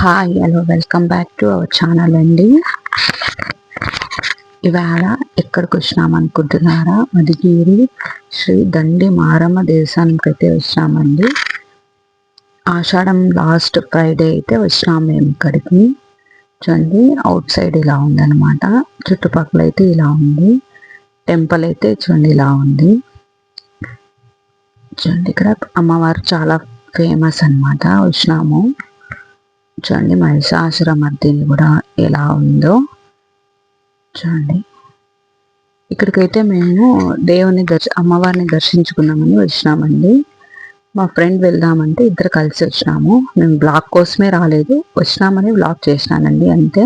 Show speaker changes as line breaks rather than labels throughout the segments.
Hi hello welcome back to our channel అండి. ఇవాళ ఎక్కడికి వచ్చినాం అనుకుంటున్నారా? మధుగిరి శ్రీ దండి మారమ్మ దేవస్థానంకి అయితే వచ్చినామండి. ఆషాఢం లాస్ట్ ఫ్రైడే అయితే వచ్చినాం మేము ఇక్కడికి. చూడండి అవుట్ సైడ్ ఇలా ఉందన్నమాట. చుట్టుపక్కల అయితే ఇలా ఉంది. టెంపుల్ అయితే చూడండి ఇలా ఉంది. చూడండి ఇక్కడ అమ్మవారు చాలా ఫేమస్ అన్నమాట. వచ్చినాము చూడండి మహిషాసురమర్దిని కూడా ఎలా ఉందో చూడండి. ఇక్కడికైతే మేము దేవుని అమ్మవారిని దర్శించుకుందామని వచ్చినామండి. మా ఫ్రెండ్ వెళ్దామంటే ఇద్దరు కలిసి వచ్చినాము. మేము బ్లాగ్ కోసమే రాలేదు, వచ్చినామని బ్లాగ్ చేసినానండి అంతే.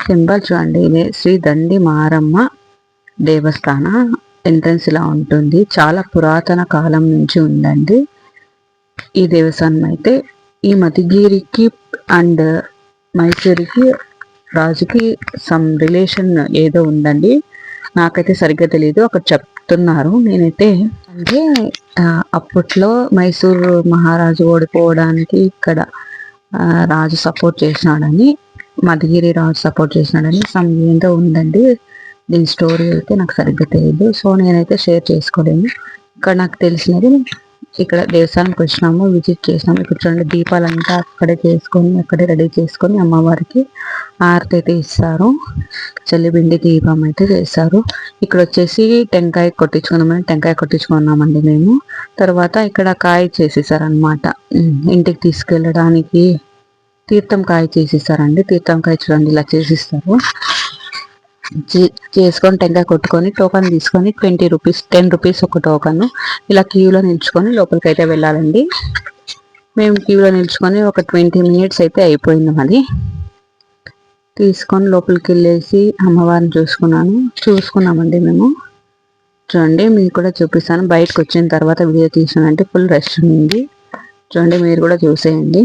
సింబల్ చూడండి, ఇదే శ్రీ దండి మారమ్మ దేవస్థాన ఎంట్రన్స్ ఇలా ఉంటుంది. చాలా పురాతన కాలం నుంచి ఉందండి ఈ దేవస్థానం అయితే. ఈ మధుగిరికి అండ్ మైసూరుకి రాజుకి సమ్ రిలేషన్ ఏదో ఉందండి, నాకైతే సరిగ్గా తెలియదు. అక్కడ చెప్తున్నారు. నేనైతే అంటే అప్పట్లో మైసూరు మహారాజు ఓడిపోవడానికి ఇక్కడ రాజు సపోర్ట్ చేసినాడని, మధుగిరి రాజు సపోర్ట్ చేసినాడని సమ్ ఏందో ఉందండి. దీని స్టోరీ అయితే నాకు సరిగ్గా తెలియదు, సో నేనైతే షేర్ చేసుకోలేను. ఇక్కడ నాకు తెలిసినది ఇక్కడ దేవస్థానంకి వచ్చినాము, విజిట్ చేసినాము. ఇక్కడ చూడండి దీపాలంతా అక్కడే చేసుకొని అక్కడే రెడీ చేసుకొని అమ్మవారికి ఆరతి అయితే ఇస్తారు. చల్లిబిండి దీపం అయితే చేస్తారు. ఇక్కడ వచ్చేసి టెంకాయ కొట్టించుకున్నామండి మేము. తర్వాత ఇక్కడ కాయ చేసేసారనమాట. ఇంటికి తీసుకెళ్ళడానికి తీర్థం కాయ చేసేసారండి. తీర్థం కాయ చూడండి ఇలా చేసిస్తారు. చేసుకొని టెంకాయ కొట్టుకొని టోకన్ తీసుకొని 20 రూపీస్ 10 రూపీస్ ఒక టోకన్. ఇలా క్యూలో నిల్చుకొని లోపలికి అయితే వెళ్ళాలండి. మేము క్యూలో నిల్చుకొని ఒక 20 మినిట్స్ అయితే అయిపోయింది. మరి తీసుకొని లోపలికి వెళ్ళేసి అమ్మవారిని చూసుకున్నామండి మేము. చూడండి మీకు కూడా చూపిస్తాను. బయటకు వచ్చిన తర్వాత వీడియో తీసానంటే ఫుల్ రష్ ఉంది. చూడండి మీరు కూడా చూసేయండి.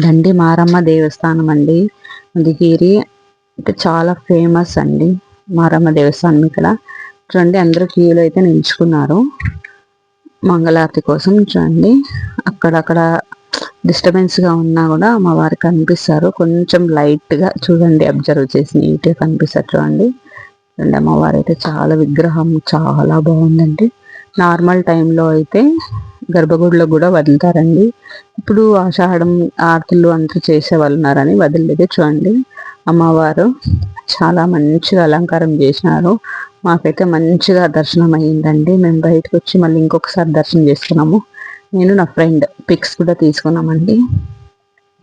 దండి మారమ్మ దేవస్థానం అండి మధుగిరి అంటే చాలా ఫేమస్ అండి మారమ్మ దేవస్థానం. ఇక్కడ చూడండి అందరూ క్యూలో అయితే నిల్చుకున్నారు మంగళారతి కోసం. చూడండి అక్కడక్కడ డిస్టర్బెన్స్గా ఉన్నా కూడా అమ్మవారికి కనిపిస్తారు. కొంచెం లైట్గా చూడండి, అబ్జర్వ్ చేసి నీట్గా కనిపిస్తారు. చూడండి అమ్మవారు అయితే చాలా విగ్రహం చాలా బాగుందండి. నార్మల్ టైంలో అయితే గర్భగుడిలో కూడా వదులుతారండి. ఇప్పుడు ఆషాఢం ఆరతులు అంతా చేసే వాళ్ళు ఉన్నారని వదిలేదు. చూడండి అమ్మవారు చాలా మంచిగా అలంకారం చేసినారు. మాకైతే మంచిగా దర్శనం అయ్యిందండి. మేము బయటకు వచ్చి మళ్ళీ ఇంకొకసారి దర్శనం చేసుకున్నాము. నేను నా ఫ్రెండ్ పిక్స్ కూడా తీసుకున్నామండి.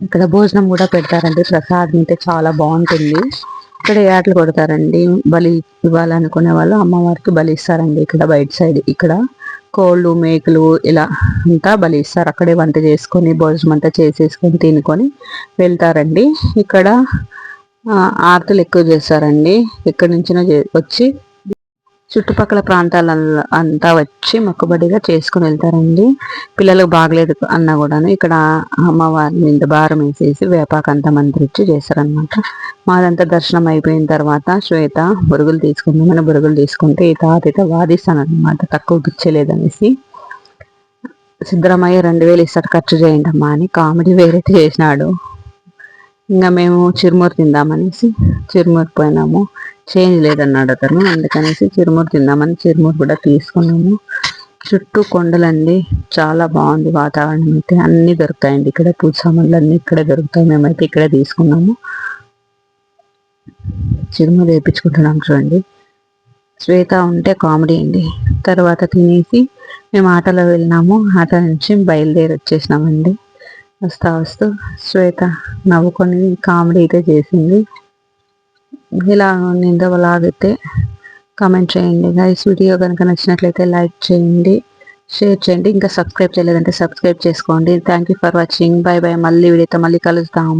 ఇక్కడ భోజనం కూడా పెడతారండి. ప్రసాదం అయితే చాలా బాగుంటుంది. ఇక్కడ ఏటలు కొడతారండి. బలి ఇవ్వాలనుకునే వాళ్ళు అమ్మవారికి బలి ఇస్తారండి. ఇక్కడ బయట సైడ్ ఇక్కడ కోళ్ళు మేకలు ఇలా అంతా బలి ఇస్తారు. అక్కడే వంట చేసుకొని భోజనం అంతా చేసేసుకొని తినుకొని వెళ్తారండి. ఇక్కడ ఆరతులు ఎక్కువ చేస్తారండి. ఎక్కడి నుంచినో వచ్చి చుట్టుపక్కల ప్రాంతాల అంతా వచ్చి మొక్కుబడిగా చేసుకుని వెళ్తారండి. పిల్లలకు బాగలేదు అన్నా కూడాను ఇక్కడ అమ్మవారిని ఇంత భారం వేసేసి వేపాకంతా మంత్రించి చేస్తారనమాట. మాదంతా దర్శనం అయిపోయిన తర్వాత శ్వేత బురుగులు తీసుకుందామని బురుగులు తీసుకుంటే ఈ తాత అయితే వాదిస్తానమాట తక్కువ ఇచ్చలేదనేసి. సిద్ధరామయ్య 2000 ఇస్తాడు ఖర్చు చేయండి అమ్మా అని కామెడీ వేరైతే చేసినాడు. ఇంకా మేము చిరుమూరు తిందామనేసి చిరుమూరు పోయినాము. చేంజ్ లేదన్నాడు అతను, అందుకనేసి చిరుమూరు తిందామని చిరుమూరు కూడా తీసుకున్నాము. చుట్టూ కొండలండి, చాలా బాగుంది వాతావరణం అయితే. అన్నీ దొరుకుతాయండి ఇక్కడ, పూజ సామాన్లు అన్నీ ఇక్కడే దొరుకుతాయి. మేమైతే ఇక్కడే తీసుకున్నాము. చిరుమూరు వేయించుకుంటున్నాం. చూడండి శ్వేత ఉంటే కామెడీ అండి. తర్వాత తినేసి మేము ఆటోలో వెళ్ళినాము. ఆటో నుంచి బయలుదేరి వచ్చేసినామండి. వస్తూ శ్వేత నవ్వుకొని కామెడీ అయితే చేసింది. ఇలా నింద లాగితే కామెంట్ చేయండి గైస్. వీడియో కనుక నచ్చినట్లయితే లైక్ చేయండి, షేర్ చేయండి. ఇంకా సబ్స్క్రైబ్ చేయలేదంటే సబ్స్క్రైబ్ చేసుకోండి. Thank you for watching. By by. మళ్ళీ వీడియోతో మళ్ళీ కలుద్దాం.